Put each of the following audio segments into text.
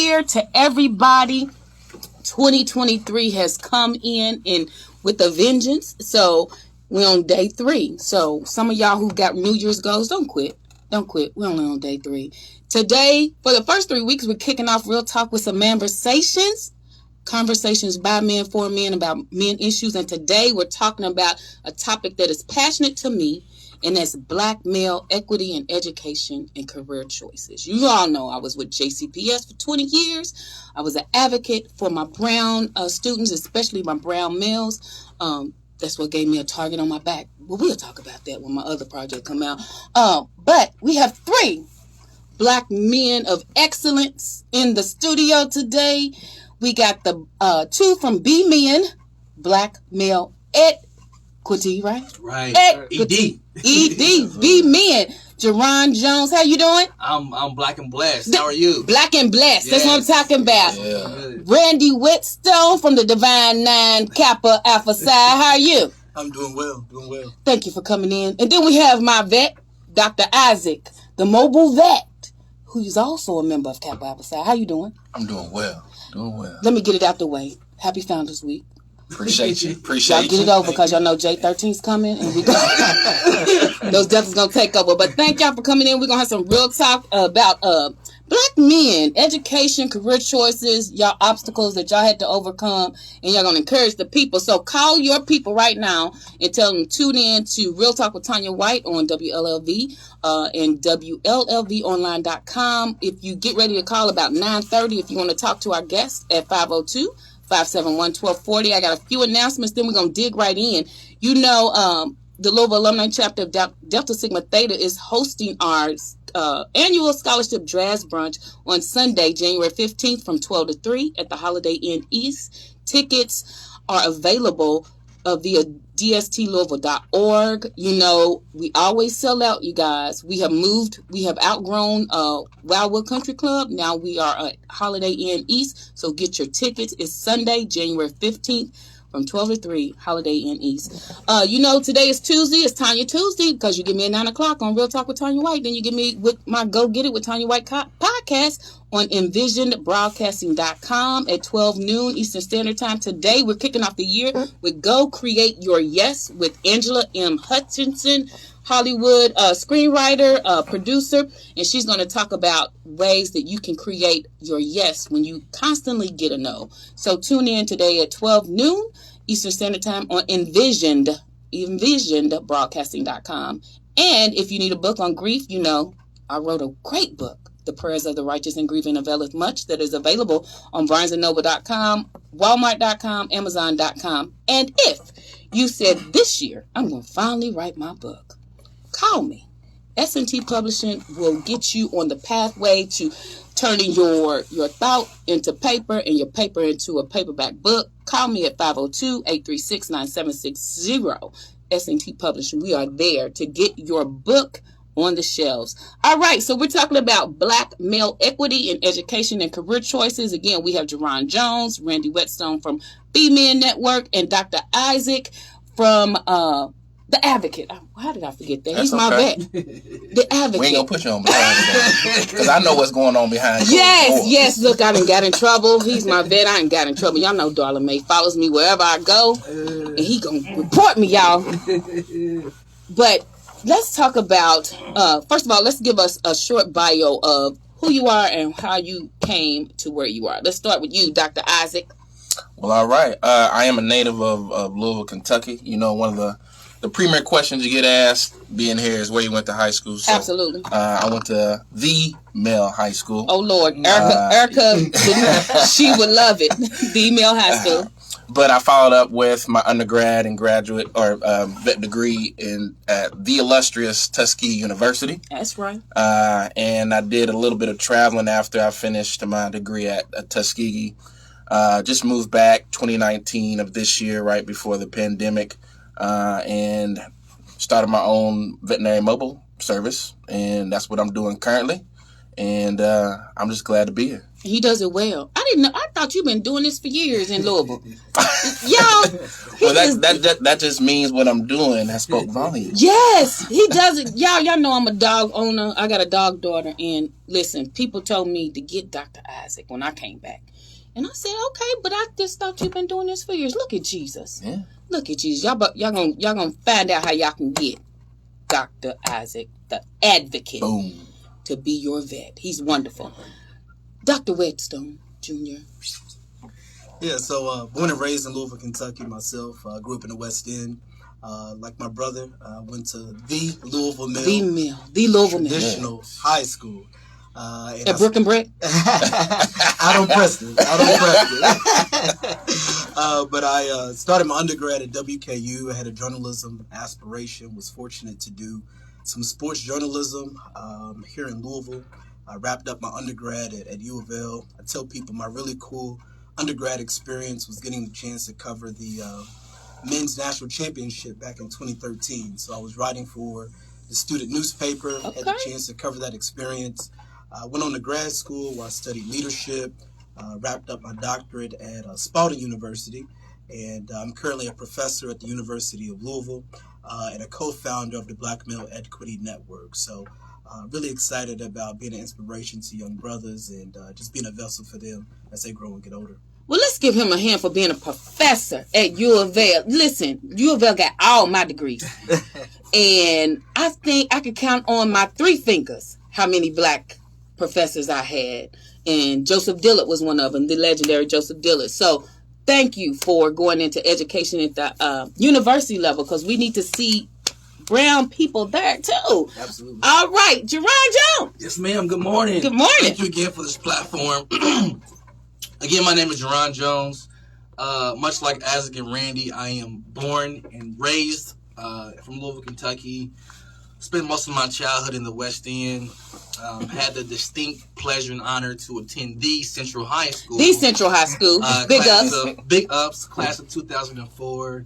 Year to everybody. 2023 has come in with a vengeance. So we're on day 3. So some of y'all who got New Year's goals, don't quit. Don't quit. We're only on day 3. Today, for the first 3 weeks, we're kicking off Real Talk with some conversations by men, for men, about men issues. And today we're talking about a topic that is passionate to me, and that's Black male equity in education and career choices. You all know I was with JCPS for 20 years. I was an advocate for my brown students, especially my brown males. That's what gave me a target on my back. Well, we'll talk about that when my other project come out. But we have 3 Black men of excellence in the studio today. We got the 2 from B Men, Black male equity, right? Right. Equity. ED, B Men. Jerron Jones, how you doing? I'm black and blessed. How are you? Black and blessed. Yes. That's what I'm talking about. Yeah. Randy Whitstone from the Divine Nine Kappa Alpha Psi. How are you? I'm doing well. Thank you for coming in. And then we have my vet, Dr. Isaac, the mobile vet, who's also a member of Kappa Alpha Psi. How you doing? I'm doing well. Let me get it out the way. Happy Founders Week. Appreciate you. Y'all get it over because y'all know J13's coming and those devils gonna take over. But thank y'all for coming in. We're gonna have some real talk about Black men, education, career choices, y'all obstacles that y'all had to overcome, and y'all gonna encourage the people. So call your people right now and tell them to tune in to Real Talk with Tanya White on WLLV and WLLVonline.com. If you get ready to call about 9:30, if you want to talk to our guest at 502-571-1240. I got a few announcements, then we're going to dig right in. You know, the Louisville Alumni Chapter of Delta Sigma Theta is hosting our annual Scholarship Jazz Brunch on Sunday, January 15th from 12 to 3 at the Holiday Inn East. Tickets are available via dstlouisville.org. You know, we always sell out, you guys. We have outgrown Wildwood Country Club. Now we are at Holiday Inn East. So get your tickets. It's Sunday, January 15th from 12 to 3, Holiday Inn East. You know, today is Tuesday. It's Tanya Tuesday because you give me at 9 o'clock on Real Talk with Tanya White. Then you give me with my Go Get It with Tanya White podcast on envisionedbroadcasting.com at 12 noon Eastern Standard Time. Today, we're kicking off the year with Go Create Your Yes with Angela M. Hutchinson, Hollywood screenwriter, producer, and she's going to talk about ways that you can create your yes when you constantly get a no. So tune in today at 12 noon Eastern Standard Time on envisionedbroadcasting.com. And if you need a book on grief, you know, I wrote a great book, The Prayers of the Righteous and Grieving Availeth Much, that is available on BarnesandNoble.com, Walmart.com, Amazon.com. And if you said this year, I'm going to finally write my book, call me. S&T Publishing will get you on the pathway to turning your thought into paper and your paper into a paperback book. Call me at 502-836-9760. S&T Publishing. We are there to get your book on the shelves. All right, so we're talking about Black male equity in education and career choices. Again, we have Jerron Jones, Randy Whetstone from B-Men Network, and Dr. Isaac from The Advocate. How did I forget that? He's my vet. The Advocate. We ain't gonna put you on behind because I know what's going on behind you. Yes. Look, I done got in trouble. He's my vet. I ain't got in trouble. Y'all know Darla May follows me wherever I go, and he gonna report me, y'all. But let's talk about, first of all, let's give us a short bio of who you are and how you came to where you are. Let's start with you, Dr. Isaac. Well, all right. I am a native of Louisville, Kentucky. You know, one of the premier questions you get asked being here is where you went to high school. So, absolutely. I went to the Male High School. Oh, Lord. Erica, she would love it. The Male High School. But I followed up with my undergrad and graduate or vet degree at the illustrious Tuskegee University. That's right. And I did a little bit of traveling after I finished my degree at Tuskegee. Just moved back 2019 of this year, right before the pandemic, and started my own veterinary mobile service. And that's what I'm doing currently. And I'm just glad to be here. He does it well. I didn't know. I thought you've been doing this for years in Louisville. Y'all. Well, that just means what I'm doing has spoke volumes. Yes, he does it. Y'all know I'm a dog owner. I got a dog daughter. And listen, people told me to get Dr. Isaac when I came back. And I said, okay, but I just thought you've been doing this for years. Look at Jesus. Yeah. Look at Jesus. Y'all gonna find out how y'all can get Dr. Isaac, the advocate, Boom. to be your vet. He's wonderful. Dr. Whetstone Jr. Yeah, so born and raised in Louisville, Kentucky myself. Grew up in the West End. Like my brother, went to the Louisville Mill. The Louisville Mill. Traditional high school. At Brook and Brick? Out on Preston. But I started my undergrad at WKU. I had a journalism aspiration. Was fortunate to do some sports journalism here in Louisville. I wrapped up my undergrad at U of L. I tell people my really cool undergrad experience was getting the chance to cover the men's national championship back in 2013. So I was writing for the student newspaper, Okay. had the chance to cover that experience. Went on to grad school where I studied leadership, wrapped up my doctorate at Spalding University, and I'm currently a professor at the University of Louisville and a co-founder of the Black Male Equity Network. So really excited about being an inspiration to young brothers and just being a vessel for them as they grow and get older. Well, let's give him a hand for being a professor at U of L. Listen, U of L got all my degrees. And I think I could count on my 3 fingers how many black professors I had. And Joseph Dillard was one of them, the legendary Joseph Dillard. So thank you for going into education at the university level, because we need to see brown people there too. Absolutely. All right, Jerron Jones. Yes, ma'am. Good morning. Good morning. Thank you again for this platform. Again, my name is Jerron Jones. Much like Isaac and Randy, I am born and raised from Louisville, Kentucky. Spent most of my childhood in the West End. Had the distinct pleasure and honor to attend the Central High School. The Central High School. Big ups. Big ups, class of 2004.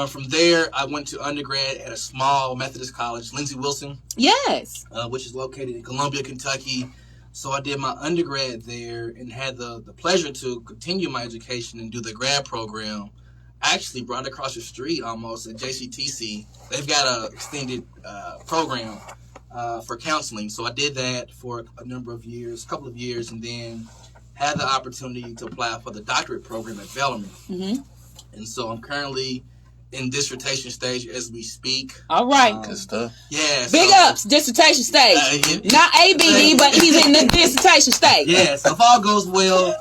From there, I went to undergrad at a small Methodist college, Lindsey Wilson, Yes. which is located in Columbia, Kentucky. So I did my undergrad there and had the pleasure to continue my education and do the grad program. Actually, right across the street almost at JCTC, they've got an extended program for counseling. So I did that for a couple of years, and then had the opportunity to apply for the doctorate program at Bellarmine. Mm-hmm. And so I'm currently in dissertation stage as we speak. All right. Good stuff. Yeah. Big so, ups, dissertation stage. yeah. Not ABD, but he's in the dissertation stage. Yeah, so if all goes well,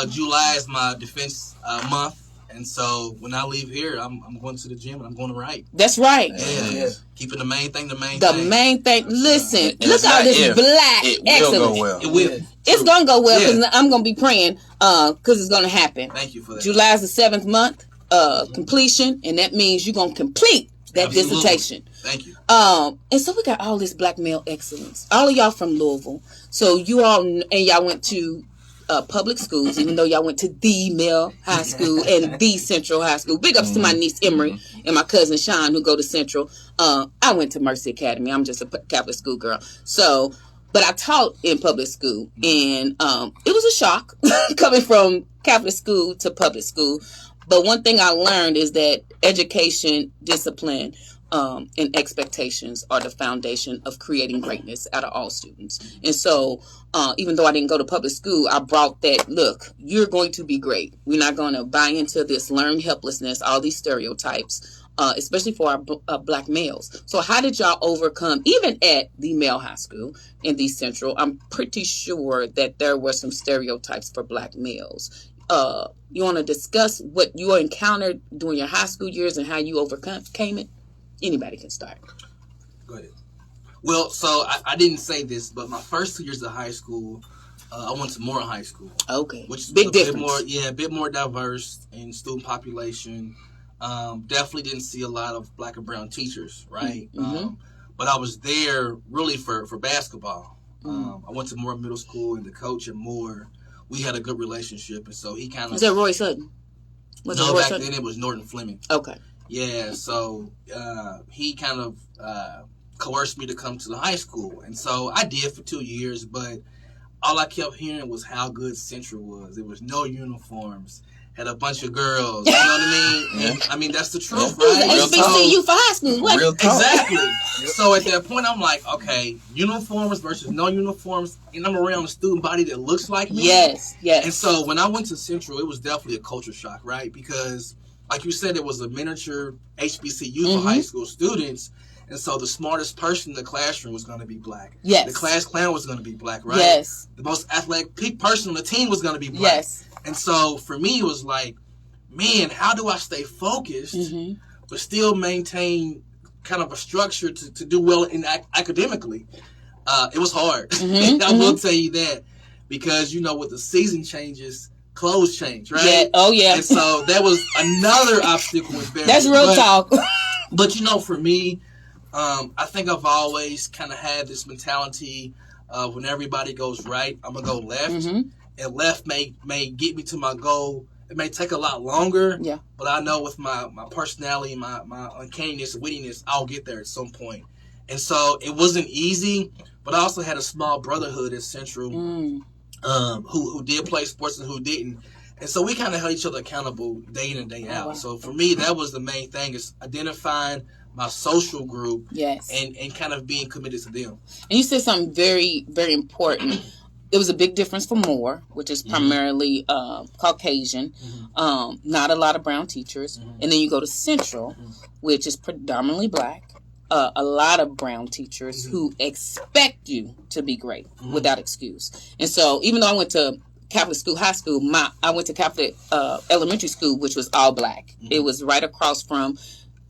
July is my defense month. And so when I leave here, I'm going to the gym and I'm going to write. That's right. Yeah. Keeping the main thing the main The thing. main thing. Listen, And look it's at not this if, black it will excellence. go well. It will. It's going to go well because Yeah. I'm going to be praying because it's going to happen. Thank you for that. July is the 7th month completion, and that means you're going to complete that Absolutely. dissertation. Thank you. And so we got all this black male excellence. All of y'all from Louisville. So you all, and y'all went to public schools, even though y'all went to the Male High School and the Central High School. Big ups to my niece Emery and my cousin Sean who go to Central. I went to Mercy Academy. I'm just a Catholic school girl. So, but I taught in public school, and it was a shock coming from Catholic school to public school. But one thing I learned is that education, discipline, and expectations are the foundation of creating greatness out of all students. And so, even though I didn't go to public school, I brought that, look, you're going to be great. We're not going to buy into this learned helplessness, all these stereotypes, especially for our black males. So how did y'all overcome, even at the male high school in the Central, I'm pretty sure that there were some stereotypes for black males. You want to discuss what you encountered during your high school years and how you overcame it? Anybody can start. Go ahead. Well, so I didn't say this, but my first 2 years of high school, I went to Moore High School. Okay. Which is Big a difference. a bit more diverse in student population. Definitely didn't see a lot of black and brown teachers, right? Mm-hmm. But I was there really for basketball. I went to Moore Middle School, and the coach at Moore, we had a good relationship, and so he kind of... Was that Roy Sutton? Was it No, Roy back Sutton? then it was Norton Fleming. Okay. Yeah, so he kind of coerced me to come to the high school. And so I did for 2 years, but all I kept hearing was how good Central was. There was no uniforms, had a bunch of girls. You know what I mean? And I mean, that's the truth, right? It was HBCU for high school. What? Real talk. Exactly. So at that point, I'm like, okay, uniforms versus no uniforms, and I'm around a student body that looks like me. Yes, yes. And so when I went to Central, it was definitely a culture shock, right? Because, like you said, it was a miniature HBCU for high school students. And so the smartest person in the classroom was going to be black. Yes. The class clown was going to be black, right? Yes. The most athletic person on the team was going to be black. Yes. And so for me, it was like, man, how do I stay focused but still maintain kind of a structure to do well in academically? It was hard. I will tell you that, because, you know, with the season changes, clothes change, right? Yeah. Oh, yeah. And so that was another obstacle with Barry. That's real talk. But, you know, for me, I think I've always kind of had this mentality of when everybody goes right, I'm going to go left. And left may get me to my goal. It may take a lot longer. Yeah. But I know with my personality, my uncanniness and wittiness, I'll get there at some point. And so it wasn't easy, but I also had a small brotherhood at Central who did play sports and who didn't. And so we kind of held each other accountable day in and day out. Wow. So for me, that was the main thing, is identifying my social group, and kind of being committed to them. And you said something very, very important. It was a big difference from Moore, which is primarily Caucasian, not a lot of brown teachers. And then you go to Central, which is predominantly black, a lot of brown teachers who expect you to be great without excuse. And so even though I went to Catholic school, high school, I went to Catholic elementary school, which was all black. It was right across from,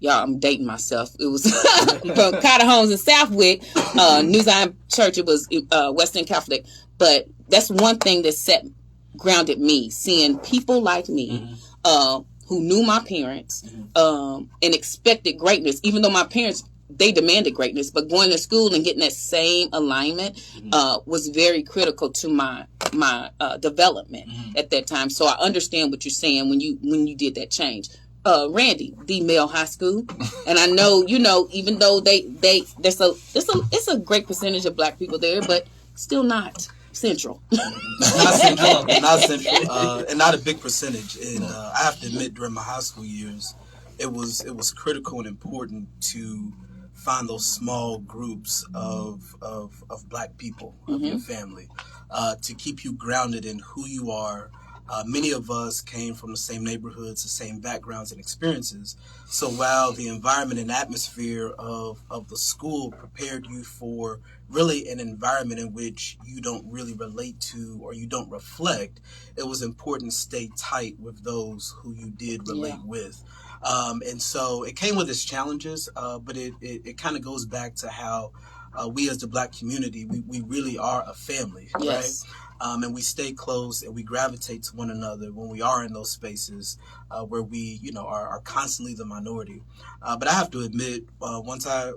y'all, I'm dating myself. It was from Carter Homes in Southwick, New Zion Church. It was Western Catholic. But that's one thing that grounded me, seeing people like me who knew my parents and expected greatness, even though my parents, they demanded greatness. But going to school and getting that same alignment was very critical to my development at that time. So I understand what you're saying when you did that change. Randy, the male high school, and I know, you know, even though it's a great percentage of black people there, but still not Central. not central, and not a big percentage. And I have to admit, during my high school years, it was critical and important to find those small groups of black people, of your family, to keep you grounded in who you are. Many of us came from the same neighborhoods, the same backgrounds and experiences. So while the environment and atmosphere of the school prepared you for really an environment in which you don't really relate to or you don't reflect, it was important to stay tight with those who you did relate with. And so it came with its challenges, but it kind of goes back to how we as the black community, we really are a family, right? And we stay close and we gravitate to one another when we are in those spaces where we, you know, are constantly the minority. But I have to admit, once I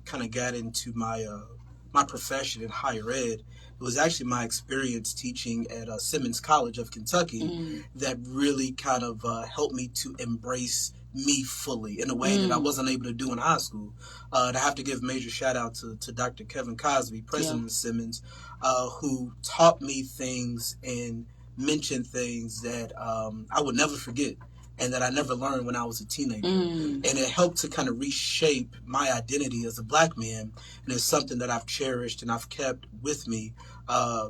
kind of got into my profession in higher ed, it was actually my experience teaching at Simmons College of Kentucky that really kind of helped me to embrace me fully in a way that I wasn't able to do in high school. And I have to give a major shout out to Dr. Kevin Cosby, president of Simmons, who taught me things and mentioned things that I would never forget and that I never learned when I was a teenager. And it helped to kind of reshape my identity as a black man. And it's something that I've cherished and I've kept with me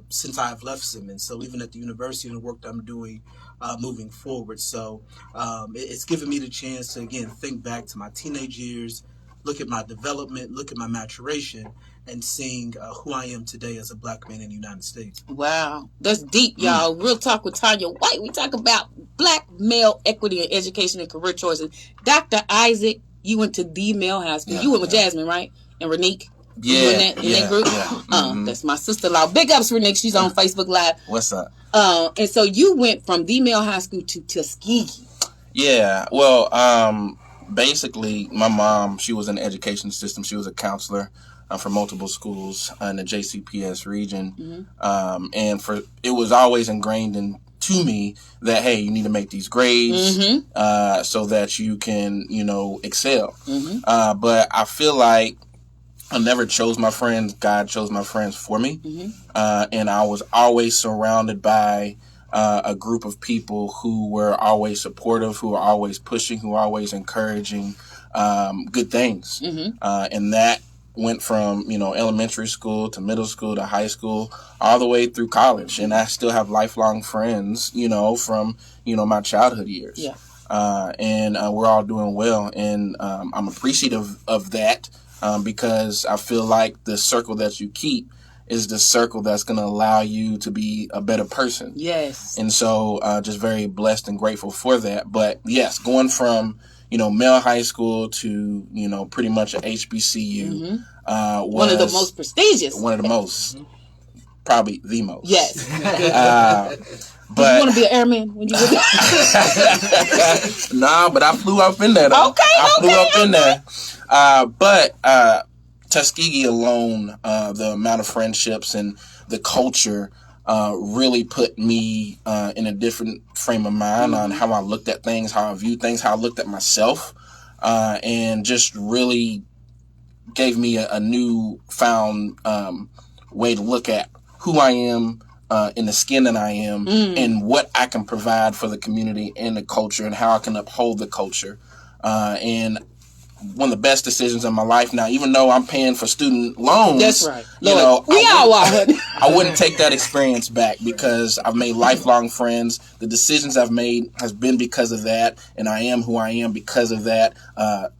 since I've left Simmons. So even at the university and the work that I'm doing moving forward. So it's given me the chance to, again, think back to my teenage years, look at my development, look at my maturation, and seeing who I am today as a black man in the United States. Wow. That's deep, y'all. Real Talk with Tanya White. We talk about black male equity in education and career choices. Dr. Isaac, you went to the male high school. You went with Jasmine, right? And Renique? In that group? That's my sister-in-law. Big ups, Renique. She's on Facebook Live. What's up? And so you went from the male high school to Tuskegee. Yeah. Well, basically, my mom, she was in the education system. She was a counselor for multiple schools in the JCPS region. And it was always ingrained to me that, hey, you need to make these grades so that you can, you know, excel. But I feel like I never chose my friends. God chose my friends for me. Mm-hmm. And I was always surrounded by a group of people who were always supportive, who were always pushing, who were always encouraging good things. Mm-hmm. And that went from, elementary school to middle school to high school, all the way through college. And I still have lifelong friends, from, my childhood years. Yeah. And we're all doing well. And I'm appreciative of that because I feel like the circle that you keep is the circle that's going to allow you to be a better person. Yes. And so just very blessed and grateful for that. But yes, going from, Male high school to, pretty much a HBCU was one of the most prestigious. One of the most. Probably the most. Yes. But did you want to be an airman when you were there? Nah, but I flew up in there, though. I flew up in there. But Tuskegee alone, the amount of friendships and the culture really put me in a different frame of mind on how I looked at things, how I viewed things, how I looked at myself, and just really gave me a new found way to look at who I am, in the skin that I am, and what I can provide for the community and the culture and how I can uphold the culture. And one of the best decisions in my life now, even though I'm paying for student loans. That's right. We all are. I wouldn't take that experience back because I've made lifelong friends. The decisions I've made has been because of that, and I am who I am because of that,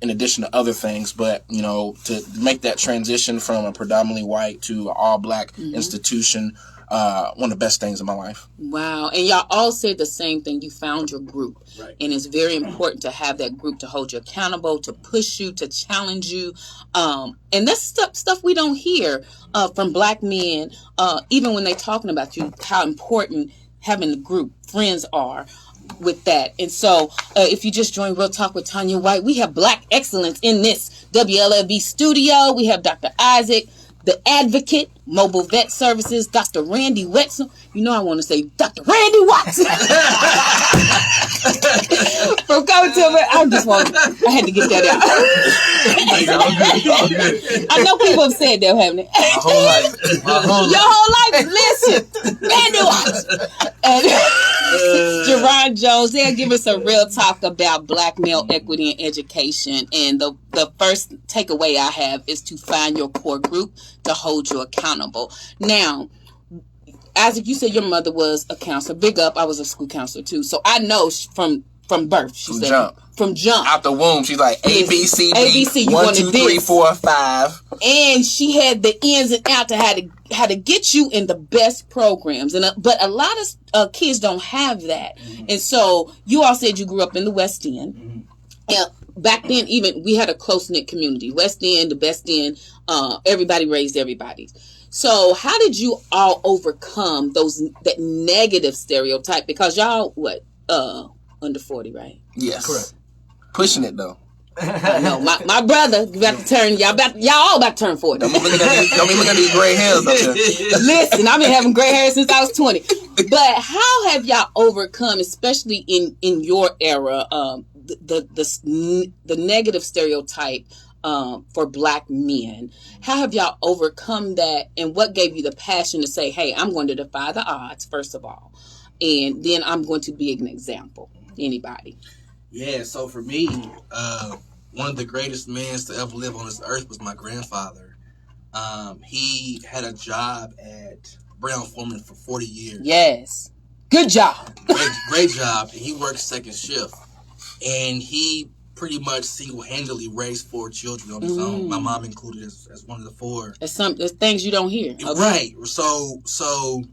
in addition to other things. But, to make that transition from a predominantly white to an all-black institution, one of the best things in my life. Wow. And y'all all said the same thing. You found your group. Right. And it's very important to have that group to hold you accountable, to push you, to challenge you. And that's stuff we don't hear from black men, even when they're talking about you, how important having the group, friends are with that. And so if you just joined Real Talk with Tanya White, we have Black Excellence in this WLFB studio. We have Dr. Isaac, the Advocate, Mobile Vet Services, Dr. Randy Wetzel. I want to say Dr. Randy Watson. From coming to me, I had to get that out. I know people have said that, haven't they? My whole life. Your whole life. Listen, Randy Watson. And Jerron Jones, they'll give us a real talk about black male equity and education. And the first takeaway I have is to find your core group to hold you accountable. Now, Isaac, you said your mother was a counselor. Big up, I was a school counselor too. So I know from birth, she said. From jump. Out the womb, she's like A, B, C, D, ABC, 1, 2, 3, 4, 5. And she had the ins and outs to how to get you in the best programs. But a lot of kids don't have that. Mm-hmm. And so you all said you grew up in the West End. Mm-hmm. And back then, even we had a close-knit community. West End, the Best End, everybody raised everybody. So how did you all overcome that negative stereotype? Because y'all, under 40, right? Yes. Correct. Pushing it, though. No, my brother about to turn, y'all all about to turn 40. Don't be looking at these gray hairs up there. Listen, I've been having gray hair since I was 20. But how have y'all overcome, especially in your era, the negative stereotype for black men? How have y'all overcome that, and what gave you the passion to say, hey, I'm going to defy the odds, first of all, and then I'm going to be an example? Anybody? Yeah, so for me, one of the greatest men to ever live on this earth was my grandfather. He had a job at Brown Foreman for 40 years. Yes. Good job. Great job. And he worked second shift. And he pretty much single-handedly raised 4 children on his own. My mom included as one of the 4. There's things you don't hear. Okay. Right. So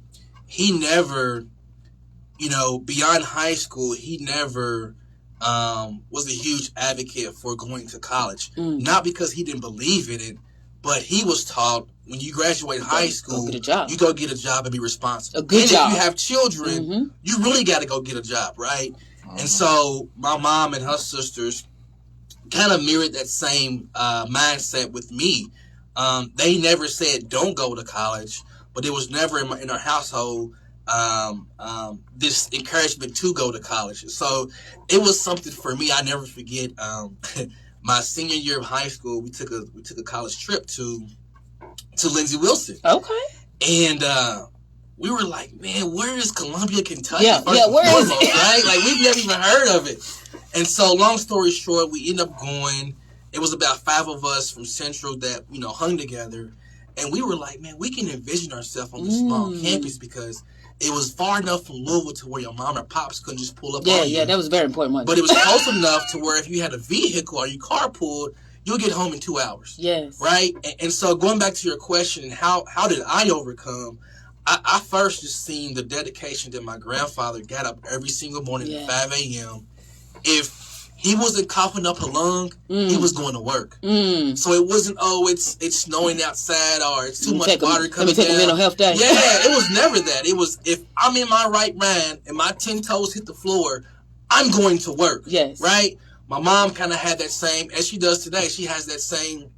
he never, beyond high school, he never was a huge advocate for going to college. Not because he didn't believe in it, but he was taught when you graduate high school, you go get a job and be responsible. A good job. If you have children, you really got to go get a job, right? And so my mom and her sisters kind of mirrored that same mindset with me. They never said don't go to college, but it was never in our household this encouragement to go to college. So it was something for me I never forget. My senior year of high school, we took a college trip to to Lindsey Wilson. Okay. And we were like, man, where is Columbia, Kentucky? Yeah, First and where is foremost, it? right? Like, we've never even heard of it. And so, long story short, we ended up going. It was about 5 of us from Central that, hung together. And we were like, man, we can envision ourselves on this small campus because it was far enough from Louisville to where your mom or pops couldn't just pull up on you. Yeah, that was very important. But it was close enough to where if you had a vehicle or you carpooled, you'll get home in 2 hours. Yes. Right? And so going back to your question, how did I overcome? I first just seen the dedication that my grandfather got up every single morning at 5 a.m. If he wasn't coughing up a lung, he was going to work. So it wasn't, it's snowing outside or it's too much water coming down. Let me take a mental health day. Yeah, it was never that. It was, if I'm in my right mind and my 10 toes hit the floor, I'm going to work. Yes. Right? My mom kind of had that same, as she does today, she has that same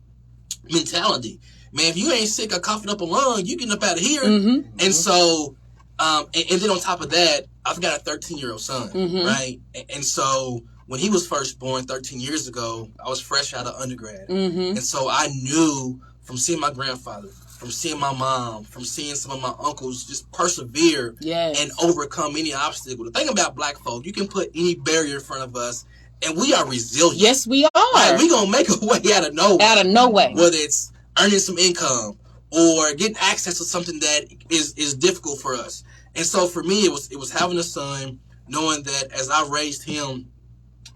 mentality. Man, if you ain't sick or coughing up a lung, you getting up out of here. And so, and then on top of that, I've got a 13-year-old son, right? And so when he was first born 13 years ago, I was fresh out of undergrad. And so I knew from seeing my grandfather, from seeing my mom, from seeing some of my uncles just persevere and overcome any obstacle. The thing about black folk, you can put any barrier in front of us, and we are resilient. Yes, we are. Right? We're going to make a way out of nowhere. Out of nowhere. Whether it's earning some income or getting access to something that is difficult for us. And so for me, it was having a son, knowing that as I raised him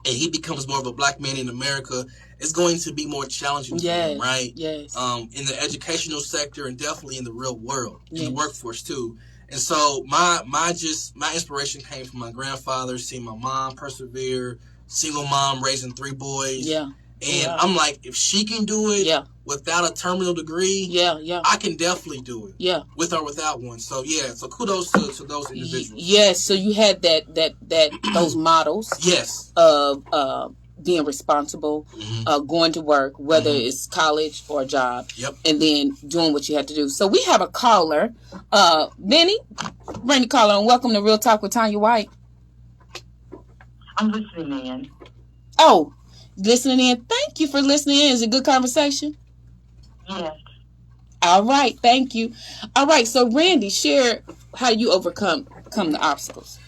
and he becomes more of a black man in America, it's going to be more challenging for him, right? Yes. In the educational sector and definitely in the real world, in the workforce too. And so my inspiration came from my grandfather, seeing my mom persevere, single mom raising 3 boys. Yeah. And I'm like, if she can do it without a terminal degree, I can definitely do it. Yeah. With or without one. So so kudos to those individuals. Yes, so you had that those models. Yes. Of being responsible, going to work, whether it's college or a job, and then doing what you had to do. So we have a caller. Benny, bring the caller and welcome to Real Talk with Tanya White. I'm listening in. Oh, listening in. Thank you for listening in. Is it a good conversation? Yes. All right. Thank you. All right. So, Randy, share how you overcome the obstacles.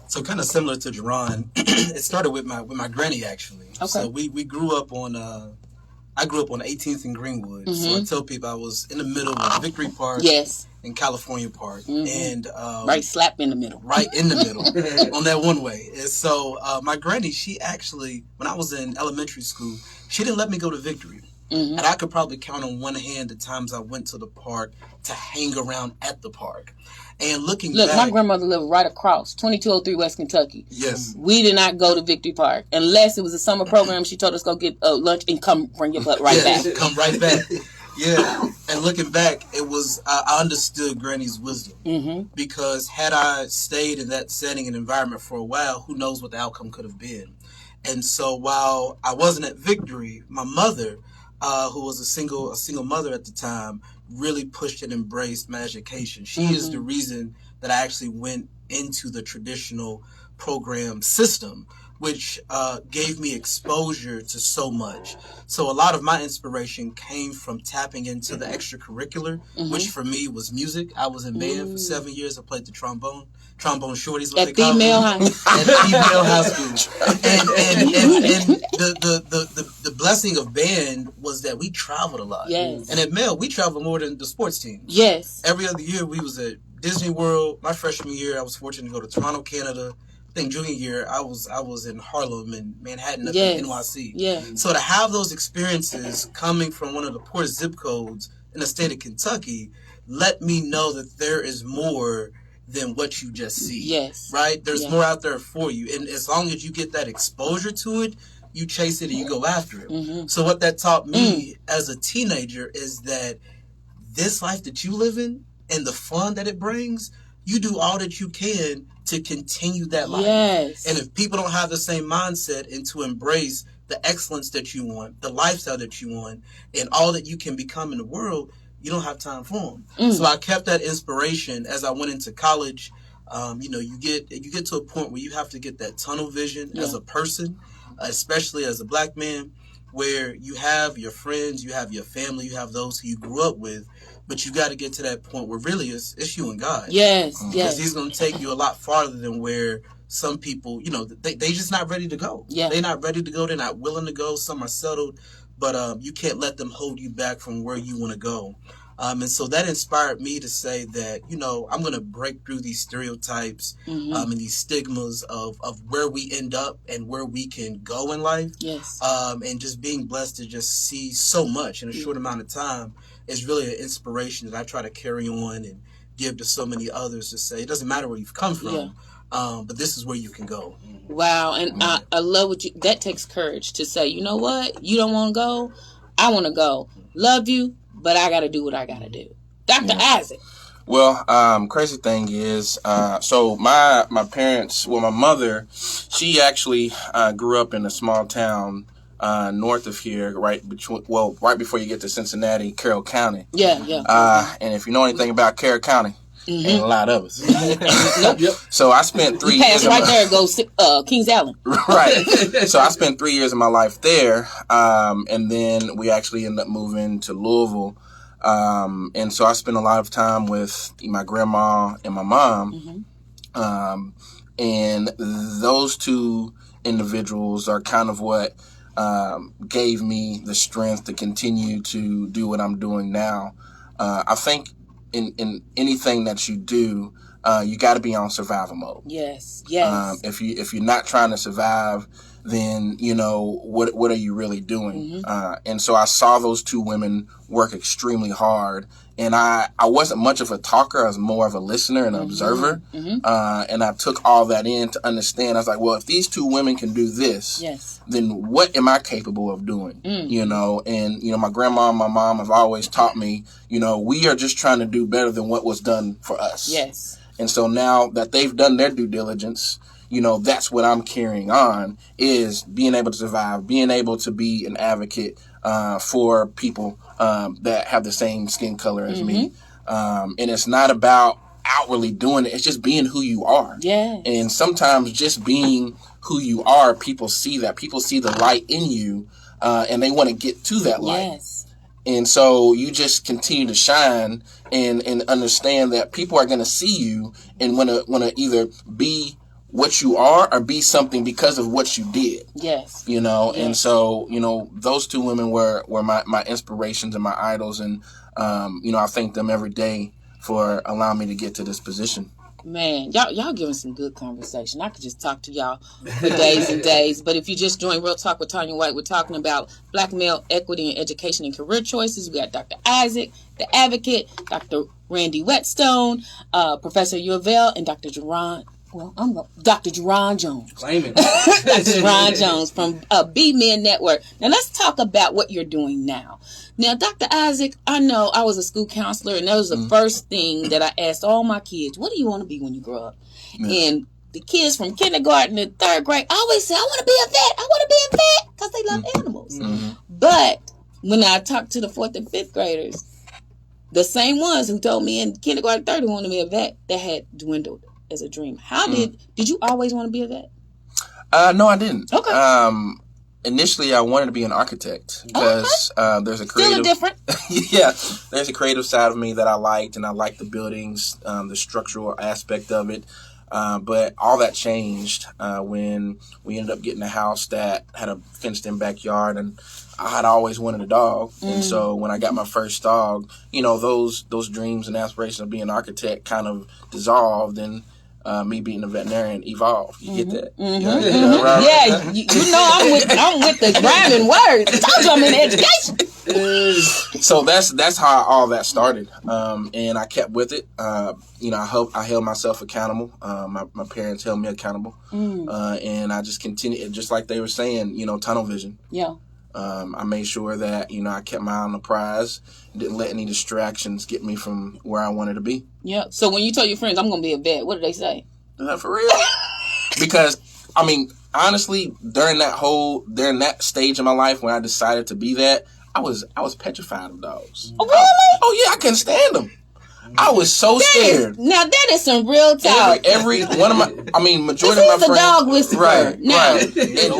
So, kind of similar to Jerron, it started with my granny actually. Okay. So we grew up on. I grew up on 18th and Greenwood. So I tell people I was in the middle of Victory Park. Yes. In California Park, and right slap in the middle, right in the middle, on that one way. And so my granny, she actually, when I was in elementary school, she didn't let me go to Victory, and I could probably count on one hand the times I went to the park to hang around at the park. And look, my grandmother lived right across 2203 West Kentucky. Yes, we did not go to Victory Park unless it was a summer program. She told us go get lunch and come bring your butt right back. Come right back. Yeah, and looking back, it was I understood Granny's wisdom because had I stayed in that setting and environment for a while, who knows what the outcome could have been. And so while I wasn't at Victory, my mother, who was a single mother at the time, really pushed and embraced my education. She is the reason that I actually went into the traditional program system, which gave me exposure to so much. So a lot of my inspiration came from tapping into the extracurricular, which for me was music. I was in band for 7 years. I played the trombone shorties. At female high school. And the blessing of band was that we traveled a lot. Yes. And at Mel, we traveled more than the sports team. Yes. Every other year we was at Disney World. My freshman year, I was fortunate to go to Toronto, Canada. I think junior year, I was in Harlem and Manhattan up in NYC. Yeah. So to have those experiences coming from one of the poorest zip codes in the state of Kentucky let me know that there is more than what you just see. Yes. Right? There's more out there for you. And as long as you get that exposure to it, you chase it and you go after it. So what that taught me as a teenager is that this life that you live in and the fun that it brings, you do all that you can to continue that life. Yes. And if people don't have the same mindset and to embrace the excellence that you want, the lifestyle that you want, and all that you can become in the world, you don't have time for them. So I kept that inspiration as I went into college. You get to a point where you have to get that tunnel vision as a person, especially as a black man, where you have your friends, you have your family, you have those who you grew up with, But you got to get to that point where really it's you and God. Yes, Because He's going to take you a lot farther than where some people, they just not ready to go. Yeah. They're not ready to go. They're not willing to go. Some are settled. But you can't let them hold you back from where you want to go. And so that inspired me to say that, I'm going to break through these stereotypes and these stigmas of where we end up and where we can go in life. Yes. And just being blessed to just see so much in a short amount of time is really an inspiration that I try to carry on and give to so many others to say, it doesn't matter where you've come from, but this is where you can go. Wow. And I love that takes courage to say, you know what? You don't want to go. I want to go. Love you, but I got to do what I got to do. Dr. Isaac. Well, crazy thing is, so my parents, my mother, she actually grew up in a small town north of here, right before you get to Cincinnati, Carroll County. Yeah. And if you know anything about Carroll County, ain't a lot of us. Nope. So I spent 3 you pass years. Right there, go Kings Island. Right. So I spent 3 years of my life there, and then we actually ended up moving to Louisville. And so I spent a lot of time with my grandma and my mom. And those two individuals are kind of what gave me the strength to continue to do what I'm doing now. I think in anything that you do, you got to be on survival mode. Yes. If you're not trying to survive, then what are you really doing? And so I saw those two women work extremely hard, and I wasn't much of a talker. I was more of a listener and an observer, and I took all that in to understand. I was like, well, if these two women can do this, then what am I capable of doing? And my grandma and my mom have always taught me, we are just trying to do better than what was done for us. Yes. And so now that they've done their due diligence, that's what I'm carrying on, is being able to survive, being able to be an advocate for people that have the same skin color as me. And it's not about outwardly doing it. It's just being who you are. Yeah. And sometimes just being who you are, people see that. People see the light in you, and they want to get to that light. Yes. And so you just continue to shine and understand that people are going to see you and want to either be what you are or be something because of what you did. Yes. And so, those two women were my inspirations and my idols. And, I thank them every day for allowing me to get to this position. Man, y'all giving some good conversation. I could just talk to y'all for days and days. But if you just joined Real Talk with Tanya White, we're talking about Black male equity in education and career choices. We got Dr. Isaac, the advocate, Dr. Randy Whetstone, Professor U of L, and Dr. Jerron. Well, I'm Dr. Jerron Jones. Claim it. Dr. Jerron Jones from B-Men Network. Now, let's talk about what you're doing now. Now, Dr. Isaac, I know I was a school counselor, and that was the first thing that I asked all my kids, what do you want to be when you grow up? And the kids from kindergarten to third grade always say, I want to be a vet. I want to be a vet, because they love animals. But when I talked to the 4th and 5th graders, the same ones who told me in kindergarten, third, who wanted to be a vet, that had dwindled as a dream. How did you always want to be a vet? No, I didn't. Okay. Initially, I wanted to be an architect because there's a creative. Still different. Yeah, there's a creative side of me that I liked, and I liked the buildings, the structural aspect of it. But all that changed when we ended up getting a house that had a fenced-in backyard, and I had always wanted a dog. And so when I got my first dog, those dreams and aspirations of being an architect kind of dissolved, and me being a veterinarian evolved. You get that? Yeah, I'm with the rhyming words. I told you I'm in education. So that's how all that started, and I kept with it. I held myself accountable. My parents held me accountable, and I just continued, just like they were saying, tunnel vision. Yeah. I made sure that I kept my eye on the prize, didn't let any distractions get me from where I wanted to be. Yeah. So when you tell your friends I'm gonna be a vet, what did they say? For real? Because honestly, during that stage of my life when I decided to be that, I was petrified of dogs. Oh really? Oh yeah, I couldn't stand them. I was so scared. Now that is some real talk. Every one of majority of my friends. He's a dog whisperer. Right. Now.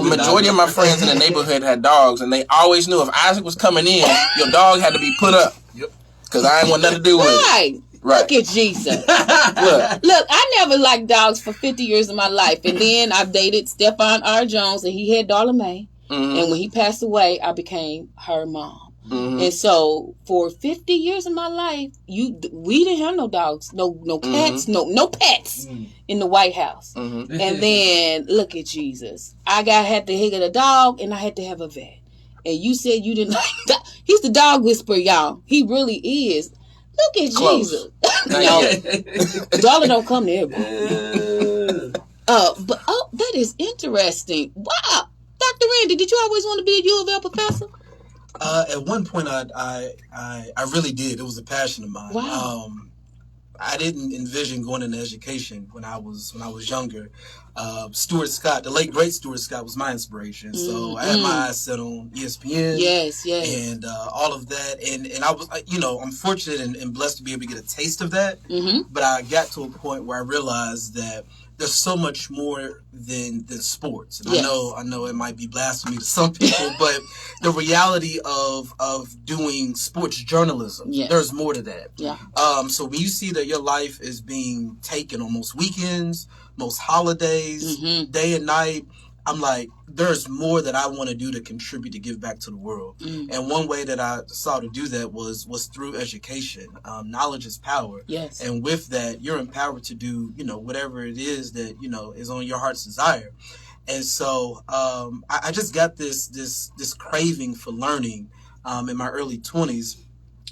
Majority of my friends in the neighborhood had dogs, and they always knew if Isaac was coming in, your dog had to be put up. Yep. because I ain't want nothing to do with it. Right. Look at Jesus. Look, I never liked dogs for 50 years of my life. And then I dated Stephon R. Jones, and he had Darla Mae. Mm-hmm. And when he passed away, I became her mom. Mm-hmm. And so for 50 years of my life, we didn't have no dogs, no cats, mm-hmm. no pets in the White House. Mm-hmm. And then look at Jesus. I had to get a dog, and I had to have a vet. And you said you didn't like that. He's the dog whisperer, y'all. He really is. Look at Close. Jesus. No, Darla don't come to everybody. But that is interesting. Wow, Dr. Randy, did you always want to be a U of L professor? At one point, I really did. It was a passion of mine. Wow. I didn't envision going into education when I was younger. Stuart Scott, the late great Stuart Scott, was my inspiration. Mm-hmm. So I had my eyes set on ESPN. Yes. And all of that. And I was, I'm fortunate and blessed to be able to get a taste of that. Mm-hmm. But I got to a point where I realized that there's so much more than sports. And yes. I know it might be blasphemy to some people, but the reality of doing sports journalism, yes. there's more to that. Yeah. So when you see that your life is being taken on most weekends, most holidays, mm-hmm. day and night, I'm like, there's more that I want to do to contribute, to give back to the world. Mm. And one way that I saw to do that was through education. Knowledge is power. Yes. And with that, you're empowered to do, whatever it is that, is on your heart's desire. And so I just got this craving for learning in my early 20s.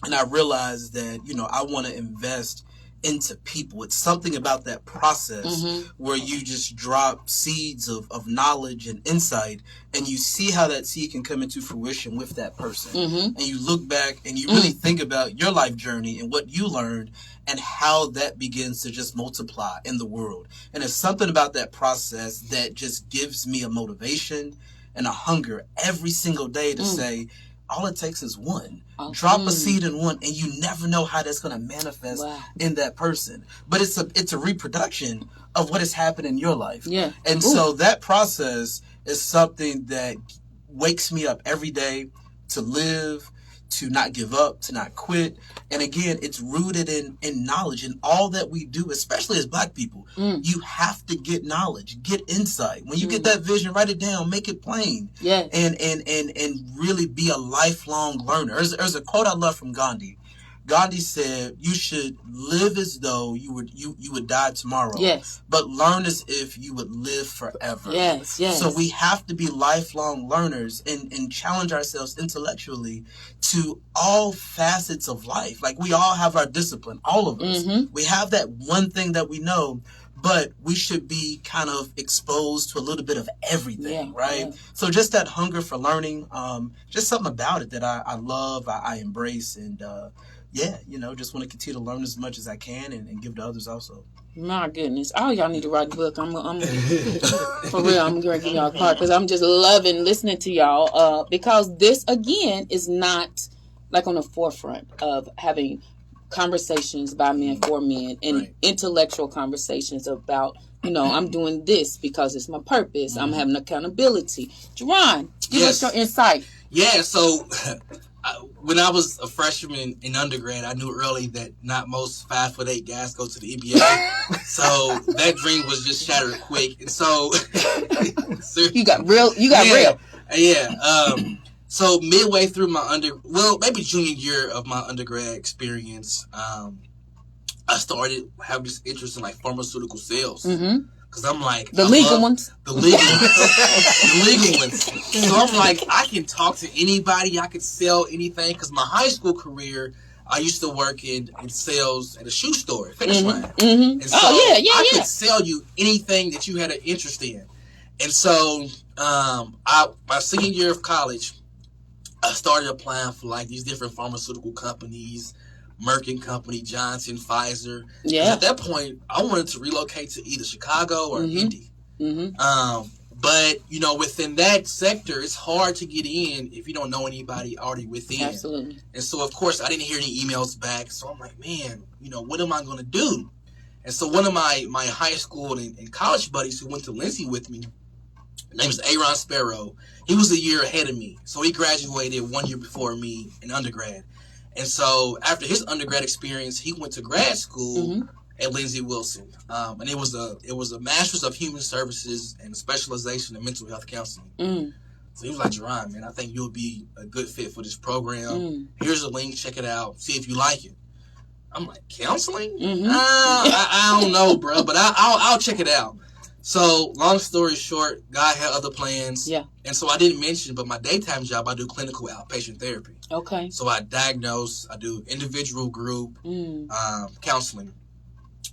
And I realized that, I want to invest into people. It's something about that process mm-hmm. where you just drop seeds of knowledge and insight, and you see how that seed can come into fruition with that person. Mm-hmm. And you look back and you really think about your life journey and what you learned and how that begins to just multiply in the world. And it's something about that process that just gives me a motivation and a hunger every single day to say, all it takes is one. Drop a seed in one, and you never know how that's going to manifest in that person. But it's a reproduction of what has happened in your life. Yeah. And so that process is something that wakes me up every day to live, to not give up, to not quit. And again, it's rooted in knowledge and all that we do, especially as Black people. You have to get knowledge, get insight. When you get that vision, write it down, make it plain. Yes. And really be a lifelong learner. There's a quote I love from Gandhi. Gandhi said, "You should live as though you would die tomorrow. Yes. But learn as if you would live forever." Yes. So we have to be lifelong learners and challenge ourselves intellectually to all facets of life. Like, we all have our discipline, all of us. Mm-hmm. We have that one thing that we know, but we should be kind of exposed to a little bit of everything, right? Yeah. So just that hunger for learning, just something about it that I love, I embrace, and just want to continue to learn as much as I can and give to others also. My goodness. All y'all need to write a book. I'm for real, I'm going to give y'all a card because I'm just loving listening to y'all because this, again, is not like on the forefront of having conversations by men for men and intellectual conversations about, I'm doing this because it's my purpose. I'm having accountability. Jerron, give us your insight. Yeah, so when I was a freshman in undergrad, I knew early that not most 5'8" guys go to the NBA. So that dream was just shattered quick. And so you got real. Yeah. So midway through my maybe junior year of my undergrad experience, I started having this interest in like pharmaceutical sales. Mm-hmm. Cause I'm like the legal ones. The legal ones. So I'm like, I can talk to anybody. I could sell anything. Cause my high school career, I used to work in sales at a shoe store, Finish Line. Mm-hmm. And so I could sell you anything that you had an interest in. And so, my senior year of college, I started applying for like these different pharmaceutical companies. Merck and Company, Johnson, Pfizer. Yeah. At that point, I wanted to relocate to either Chicago or Indy. Mm-hmm. But, within that sector, it's hard to get in if you don't know anybody already within. Absolutely. And so, of course, I didn't hear any emails back. So I'm like, man, what am I going to do? And so one of my high school and college buddies who went to Lindsay with me, his name is Aaron Sparrow. He was a year ahead of me. So he graduated 1 year before me in undergrad. And so after his undergrad experience, he went to grad school Mm-hmm. at Lindsey Wilson, and it was a Master's of Human Services and a specialization in mental health counseling. Mm. So he was like, Jerron, man, I think you'll be a good fit for this program. Mm. Here's a link, check it out, see if you like it. I'm like, counseling? Mm-hmm. I don't know, bro, but I'll check it out. So, long story short, God had other plans. Yeah. And so I didn't mention, but my daytime job, I do clinical outpatient therapy. Okay. So I diagnose, I do individual group counseling.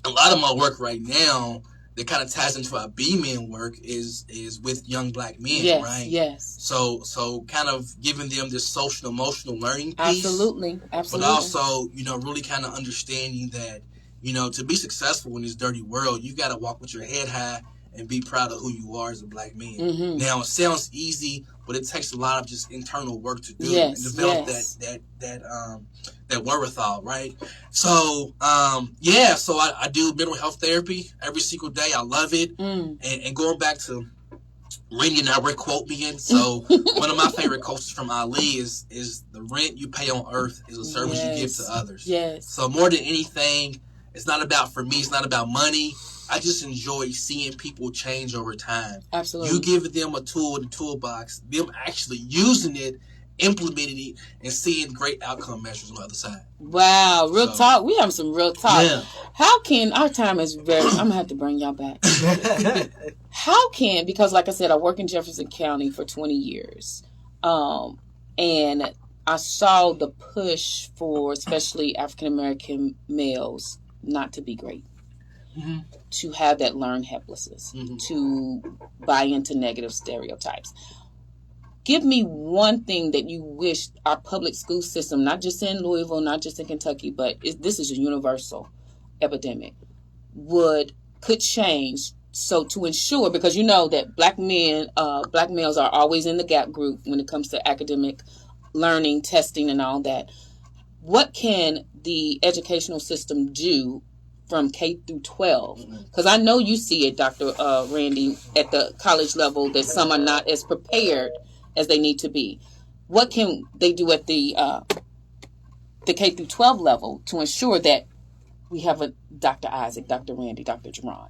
A lot of my work right now that kind of ties into our B-men work is with young black men, Yes, right? yes. So kind of giving them this social emotional learning piece. Absolutely. But also, really kind of understanding that, to be successful in this dirty world, you got to walk with your head high and be proud of who you are as a black man. Mm-hmm. Now, it sounds easy, but it takes a lot of just internal work to do Yes, and develop that wherewithal, right? So, so I do mental health therapy every single day. I love it. And going back to Randy and I, we're quote being. So one of my favorite quotes from Ali is the rent you pay on earth is a service you give to others. Yes. So more than anything, it's not about, for me, it's not about money. I just enjoy seeing people change over time. Absolutely. You give them a tool in the toolbox, them actually using it, implementing it, and seeing great outcome measures on the other side. Wow, real talk. We have some real talk. Yeah. How can, our time is very, I'm going to have to bring y'all back. How can, because like I said, I work in Jefferson County for 20 years. And I saw the push for especially African-American males not to be great. Mm-hmm. To have that learned helplessness, mm-hmm. to buy into negative stereotypes. Give me one thing that you wish our public school system, not just in Louisville, not just in Kentucky, but this is a universal epidemic, could change. So to ensure, because you know that black males are always in the gap group when it comes to academic learning, testing, and all that. What can the educational system do from K through 12? Because I know you see it, Dr. Randy, at the college level, that some are not as prepared as they need to be. What can they do at the K through 12 level to ensure that we have a Dr. Isaac, Dr. Randy, Dr. Jerron?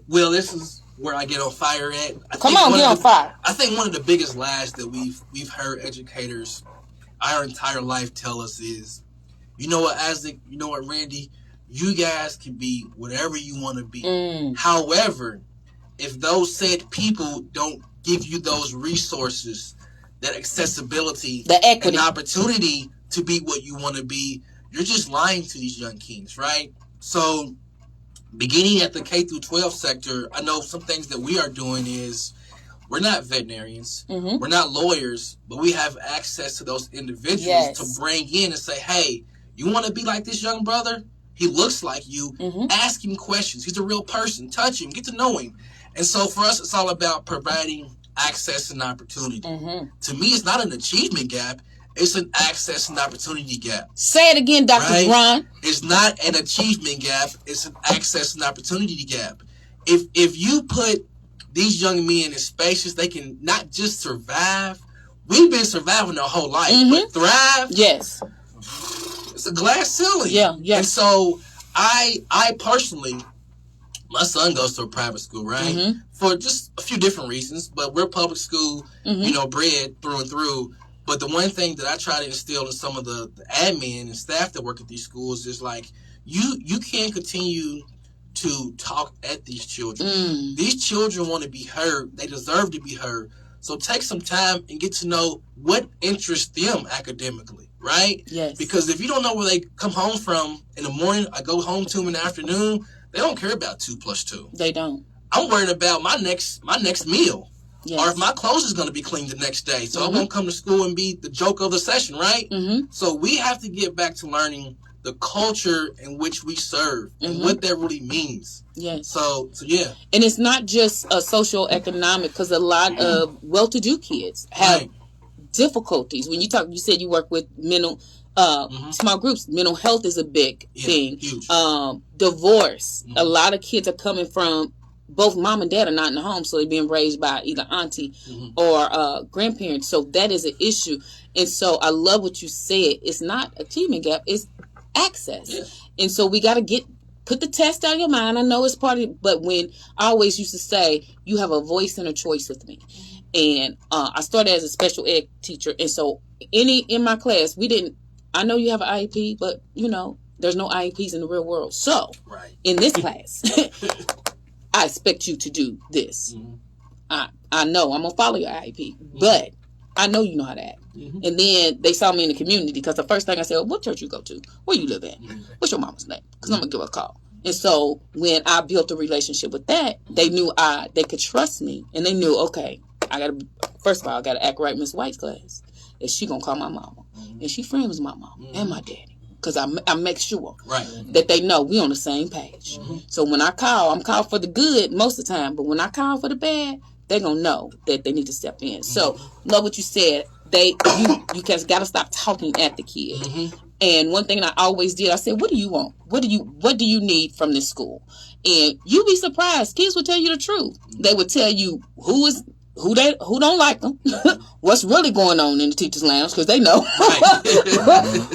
Well, this is where I get on fire at. Come on, get on fire. I think one of the biggest lies that we've heard educators our entire life tell us is, you know what, Isaac, you know what, Randy, you guys can be whatever you want to be. However, if those said people don't give you those resources, that accessibility, the equity, and opportunity to be what you want to be, you're just lying to these young kings, right? So, beginning at the K through 12 sector, I know some things that we are doing is, we're not veterinarians, mm-hmm. we're not lawyers, but we have access to those individuals to bring in and say, hey, you want to be like this young brother? He looks like you. Mm-hmm. Ask him questions. He's a real person. Touch him. Get to know him. And so for us, it's all about providing access and opportunity. Mm-hmm. To me, it's not an achievement gap. It's an access and opportunity gap. Say it again, Dr. Ron. It's not an achievement gap. It's an access and opportunity gap. If you put these young men in spaces, they can not just survive. We've been surviving our whole life, mm-hmm. but thrive. Yes. It's a glass ceiling. Yeah, yeah. And so I personally, my son goes to a private school, right? Mm-hmm. For just a few different reasons, but we're public school, mm-hmm. Bred through and through. But the one thing that I try to instill in some of the admin and staff that work at these schools is like, you can't continue to talk at these children. These children want to be heard. They deserve to be heard. So take some time and get to know what interests them academically, right? Yes. Because if you don't know where they come home from in the morning, I go home to them in the afternoon, they don't care about 2 + 2. They don't. I'm worried about my next meal. Yes. Or if my clothes is going to be cleaned the next day. So mm-hmm. I won't come to school and be the joke of the session, right? Mm-hmm. So we have to get back to learning the culture in which we serve and mm-hmm. what that really means. Yes. So yeah. And it's not just a social economic, because a lot of well-to-do kids have difficulties. When you said you work with mental mm-hmm. small groups. Mental health is a big thing. Huge. Divorce. Mm-hmm. A lot of kids are coming from both mom and dad are not in the home, so they're being raised by either auntie or grandparents. So that is an issue. And so I love what you said. It's not achievement gap, it's access. Yeah. And so we got to put the test out of your mind. I know it's part of it, but when I always used to say, you have a voice and a choice with me. And I started as a special ed teacher. And so in my class, I know you have an IEP, but there's no IEPs in the real world. So in this class, I expect you to do this. I know I'm going to follow your IEP, but I know you know how to act. And then they saw me in the community because the first thing I said, what church you go to? Where you live at? What's your mama's name? Because I'm going to give her a call. And so when I built a relationship with that, they knew they could trust me. And they knew, okay, first of all, I got to act right in Miss White's class. Is she going to call my mama? And she friends with my mama and my daddy. Because I make sure that they know we on the same page. So when I call, I'm called for the good most of the time. But when I call for the bad, they're going to know that they need to step in. So love what you said. You got to stop talking at the kid. And one thing I always did, I said, what do you want? What do you need from this school? And you'd be surprised. Kids will tell you the truth. They would tell you who don't like them, what's really going on in the teacher's lounge, because they know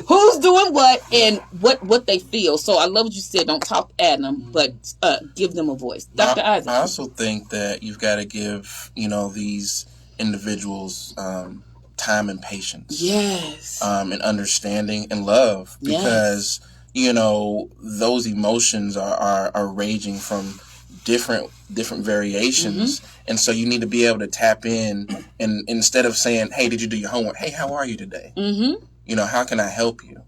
who's doing what and what they feel. So I love what you said. Don't talk at them, but give them a voice. Dr. Isaac. I also think that you've got to give these individuals time and patience. Yes. And understanding and love, because those emotions are raging from different variations. And so you need to be able to tap in, and instead of saying, hey, did you do your homework? Hey, how are you today? How can I help you?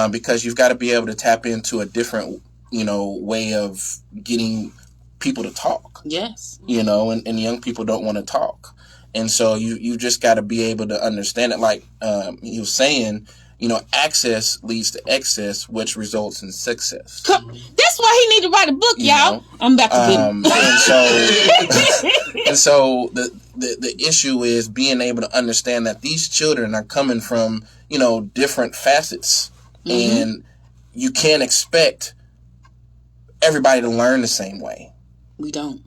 Because you've got to be able to tap into a different, way of getting people to talk. Yes. And young people don't want to talk. And so you just got to be able to understand it. Like he was saying, access leads to excess, which results in success. That's why he need to write a book, y'all. I'm about to get him. And so the issue is being able to understand that these children are coming from, different facets. And you can't expect everybody to learn the same way. We don't.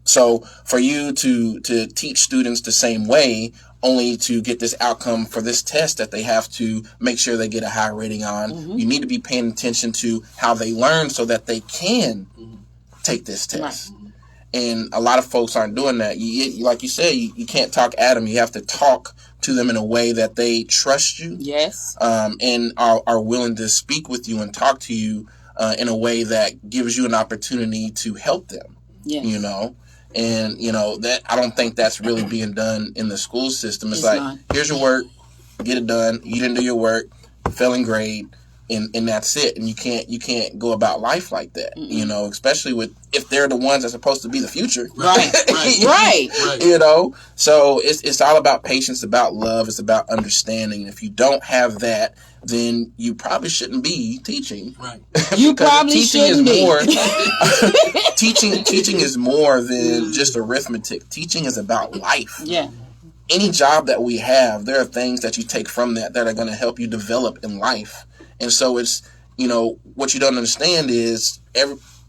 So for you to teach students the same way, only to get this outcome for this test that they have to make sure they get a high rating on, you need to be paying attention to how they learn so that they can take this test. Right. And a lot of folks aren't doing that. Like you said, you can't talk at them. You have to talk to them in a way that they trust you. Yes. And are willing to speak with you and talk to you in a way that gives you an opportunity to help them. Yes. And that I don't think that's really being done in the school system. It's like, not. Here's your work, get it done. You didn't do your work, fell in grade, and that's it. And you can't go about life like that. Especially if they're the ones that's supposed to be the future. Right. Right. So it's all about patience, about love, it's about understanding. If you don't have that, then you probably shouldn't be teaching. Right. You probably shouldn't be. Teaching is more than just arithmetic. Teaching is about life. Yeah. Any job that we have, there are things that you take from that are going to help you develop in life. And so it's, what you don't understand is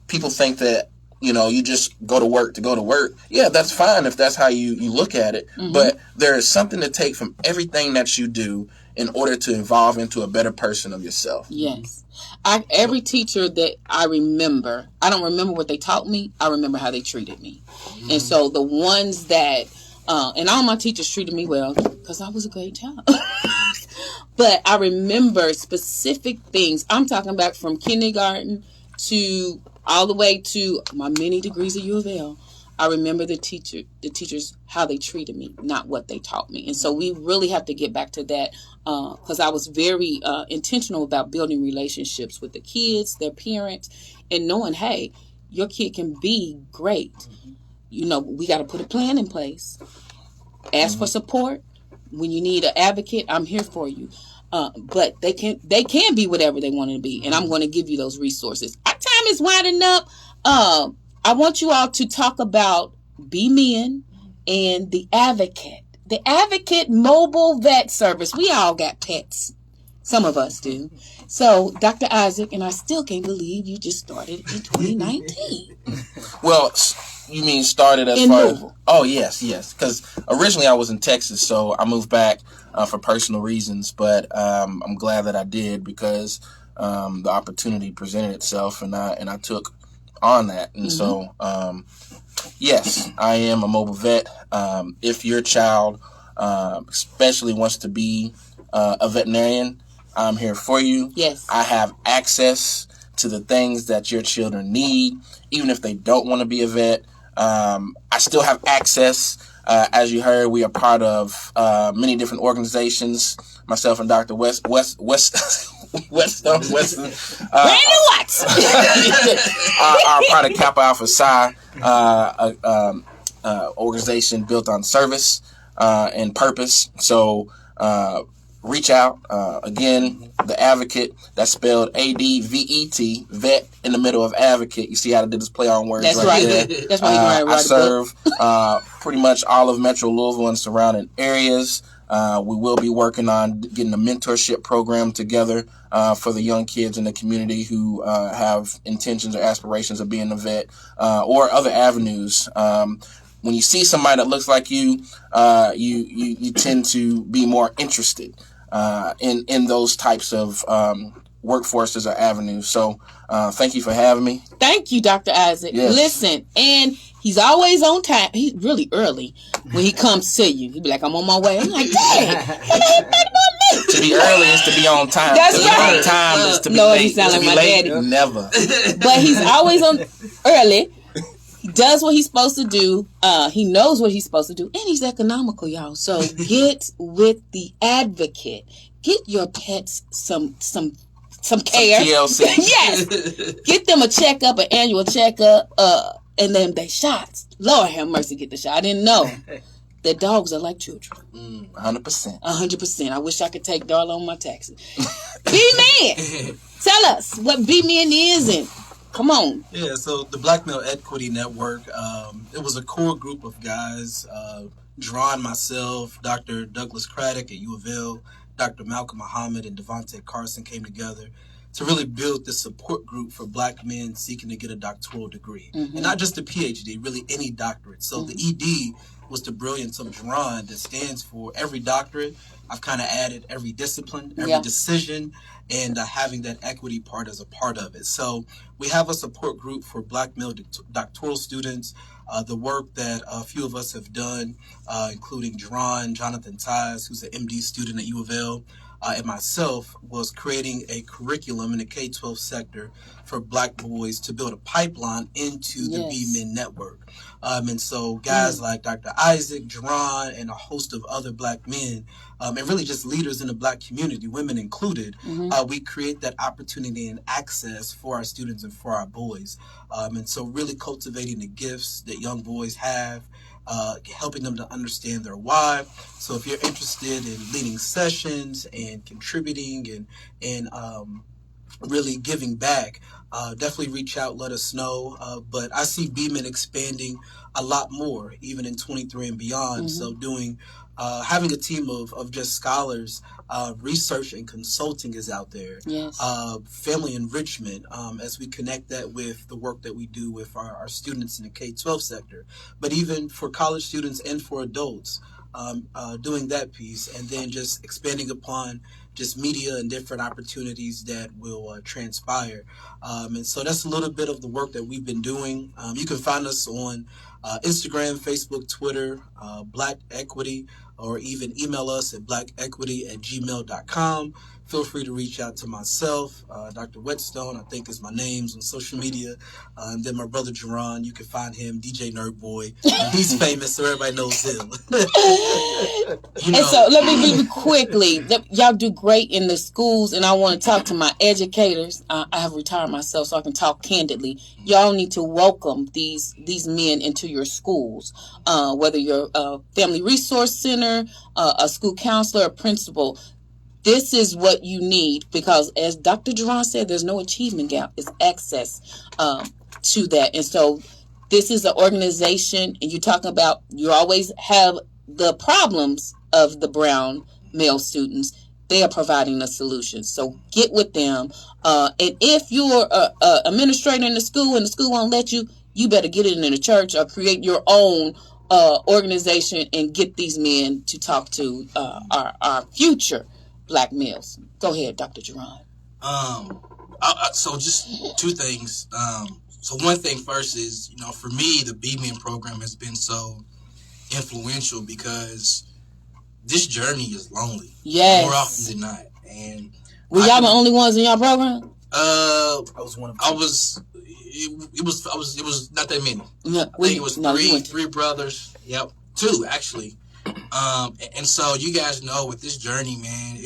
people think that, you just go to work to go to work. Yeah, that's fine if that's how you look at it. But there is something to take from everything that you do in order to evolve into a better person of yourself. Yes. Every teacher that I remember, I don't remember what they taught me. I remember how they treated me. And so the ones that, and all my teachers treated me well because I was a great child. But I remember specific things. I'm talking about from kindergarten to all the way to my many degrees at U of L. I remember the teachers, how they treated me, not what they taught me. And so we really have to get back to that because I was very intentional about building relationships with the kids, their parents, and knowing, hey, your kid can be great. We got to put a plan in place. Ask for support. When you need an advocate, I'm here for you. But they can be whatever they want to be, and I'm going to give you those resources. Our time is winding up. I want you all to talk about Be Men and the Advocate. The Advocate mobile vet service. We all got pets. Some of us do. So, Dr. Isaac, and I still can't believe you just started in 2019. Well, You mean started as in far Louisville? Oh, yes. Because originally I was in Texas, so I moved back for personal reasons. But I'm glad that I did because the opportunity presented itself, and I took on that. And so, yes, I am a mobile vet. If your child, especially wants to be a veterinarian, I'm here for you. Yes. I have access to the things that your children need, even if they don't want to be a vet. I still have access. As you heard, we are part of many different organizations. Myself and Dr. Weston, Brandon Watts are part of Kappa Alpha Psi, organization built on service and purpose. So reach out. Again, the Advocate, that's spelled ADVET, vet in the middle of advocate. You see how I did this play on words. That's right right. there. That's why you can write I serve pretty much all of Metro Louisville and surrounding areas. We will be working on getting a mentorship program together for the young kids in the community who have intentions or aspirations of being a vet or other avenues. When you see somebody that looks like you, you tend to be more interested in those types of workforces or avenues. So thank you for having me. Thank you, Dr. Isaac. Yes. Listen, and he's always on time. He's really early when he comes to you. He'll be like, I'm on my way. I'm like, dang, to be early is to be on time. That's to right. Be on time is to be Lord, late. he sound To like be my late, daddy. never. But he's always on early. He does what he's supposed to do. He knows what he's supposed to do. And he's economical, y'all. So get with the Advocate. Get your pets some care. TLC. Yes. Get them a checkup, an annual checkup, and then they shots. Lord have mercy, get the shot. I didn't know that dogs are like children. 100%. 100%. I wish I could take Darla on my taxi. B-Man, tell us what B-Man is and come on. Yeah, so the Black Male Equity Network, it was a core group of guys, Jerron, myself, Dr. Douglas Craddock at U of L, Dr. Malcolm Muhammad, and Devontae Carson came together to really build this support group for black men seeking to get a doctoral degree. And not just a PhD, really any doctorate. So the ED was the brilliance of Jerron that stands for every doctorate. I've kind of added every discipline, every decision, and having that equity part as a part of it. So we have a support group for black male doctoral students. The work that a few of us have done, including Jonathan Ties, who's an MD student at U of L, and myself, was creating a curriculum in the K-12 sector for black boys to build a pipeline into the B-Men network. And so guys like Dr. Isaac, Jerron, and a host of other black men, and really just leaders in the black community, women included, we create that opportunity and access for our students and for our boys. And so really cultivating the gifts that young boys have, helping them to understand their why. So if you're interested in leading sessions and contributing and really giving back, definitely reach out, let us know. But I see B-Men expanding a lot more, even in 23 and beyond. So having a team of just scholars, research and consulting is out there. Family enrichment, as we connect that with the work that we do with our students in the K-12 sector, but even for college students and for adults, doing that piece, and then just expanding upon just media and different opportunities that will transpire. And so that's a little bit of the work that we've been doing. You can find us on Instagram, Facebook, Twitter, Black Equity, or even email us at blackequity@gmail.com. Feel free to reach out to myself, Dr. Whetstone, I think is my names on social media. And then my brother Jerron, you can find him, DJ Nerd Boy. He's famous, so everybody knows him. And so let me really quickly, y'all do great in the schools, and I want to talk to my educators. I have retired myself, so I can talk candidly. Y'all need to welcome these men into your schools, whether you're a family resource center, a school counselor, a principal. This is what you need, because as Dr. Jerron said, there's no achievement gap. It's access to that. And so this is an organization, and you're talking about, you always have the problems of the brown male students. They are providing a solution. So get with them. And if you're an administrator in the school and the school won't let you, you better get it in the church or create your own organization and get these men to talk to our future black males. Go ahead, Dr. Jerron. So just two things. So one thing first is, for me, the B-Men program has been so influential because this journey is lonely. Yes. More often than not. And were y'all the only ones in y'all program? I was one of them. It was not that many. Yeah, I think it was three brothers. Yep. Two, actually. And so you guys know with this journey, man,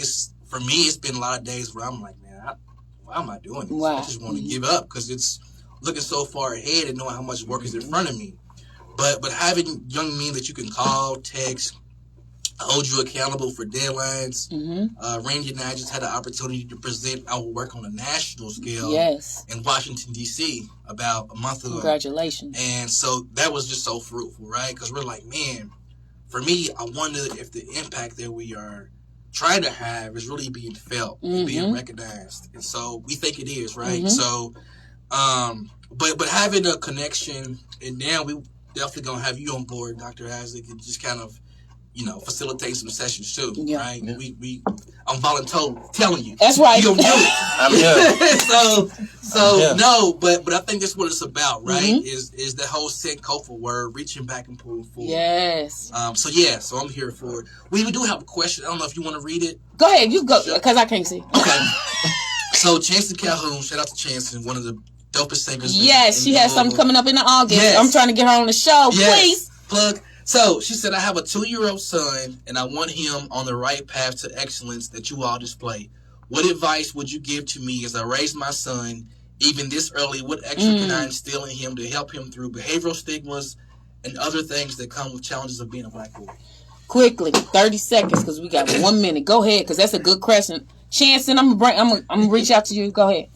for me, it's been a lot of days where I'm like, man, why am I doing this? Wow. I just want to give up because it's looking so far ahead and knowing how much work is in front of me. But having young men that you can call, text, hold you accountable for deadlines. Randy and I just had the opportunity to present our work on a national scale in Washington, D.C. about a month ago. Congratulations. And so that was just so fruitful, right? Because we're like, man, for me, I wonder if the impact that we are trying to have is really being felt and being recognized. And so we think it is, right? So, but having a connection, and now we definitely going to have you on board, Dr. Isaac, and just kind of, facilitate some sessions too, right? Yeah. I'm volunteering, telling you. That's right. You gonna do it. I'm here. so no, but I think that's what it's about, right? Is the whole Sankofa word, reaching back and pulling forward. Yes. So I'm here for it. We do have a question. I don't know if you want to read it. Go ahead, you go, because I can't see. Okay. So Chancellor Calhoun, shout out to Chancellor, one of the dopest singers. Yes, she has something coming up in August. Yes. I'm trying to get her on the show. Yes. Please. Plug. So she said, I have a 2-year-old son, and I want him on the right path to excellence that you all display. What advice would you give to me as I raise my son, even this early? What extra can I instill in him to help him through behavioral stigmas and other things that come with challenges of being a black boy? Quickly, 30 seconds, because we got 1 minute. Go ahead, because that's a good question. Chancellor, I'm gonna reach out to you. Go ahead.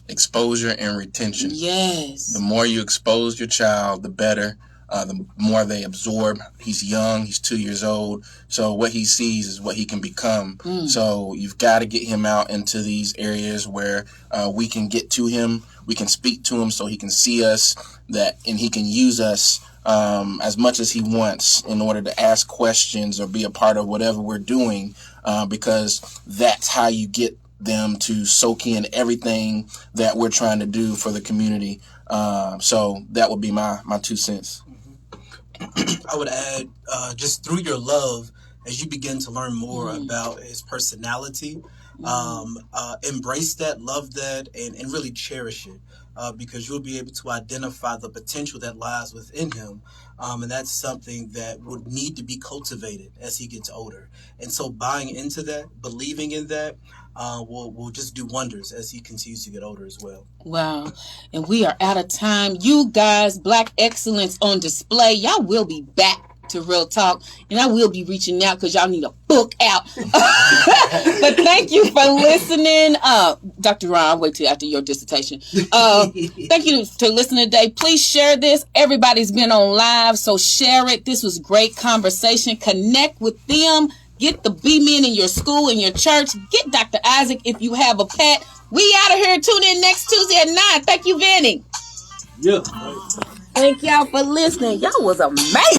Exposure and retention. Yes. The more you expose your child, the better. The more they absorb. He's young. He's 2 years old. So what he sees is what he can become. So you've got to get him out into these areas where we can get to him. We can speak to him so he can see us, and he can use us as much as he wants in order to ask questions or be a part of whatever we're doing, because that's how you get them to soak in everything that we're trying to do for the community. So that would be my 2 cents. I would add, just through your love, as you begin to learn more about his personality, embrace that, love that, and really cherish it, because you'll be able to identify the potential that lies within him. And that's something that would need to be cultivated as he gets older. And so buying into that, believing in that, will just do wonders as he continues to get older as well. Wow. And we are out of time. You guys, Black Excellence on display. Y'all will be back to Real Talk, and I will be reaching out because y'all need a book out. But thank you for listening. Dr. Ron, I'll wait till after your dissertation. Thank you to listening today. Please share this. Everybody's been on live, so share it. This was great conversation. Connect with them. Get the B-Men in your school, in your church. Get Dr. Isaac if you have a pet. We out of here. Tune in next Tuesday at 9. Thank you, Vinny. Yeah. Thank y'all for listening. Y'all was amazing.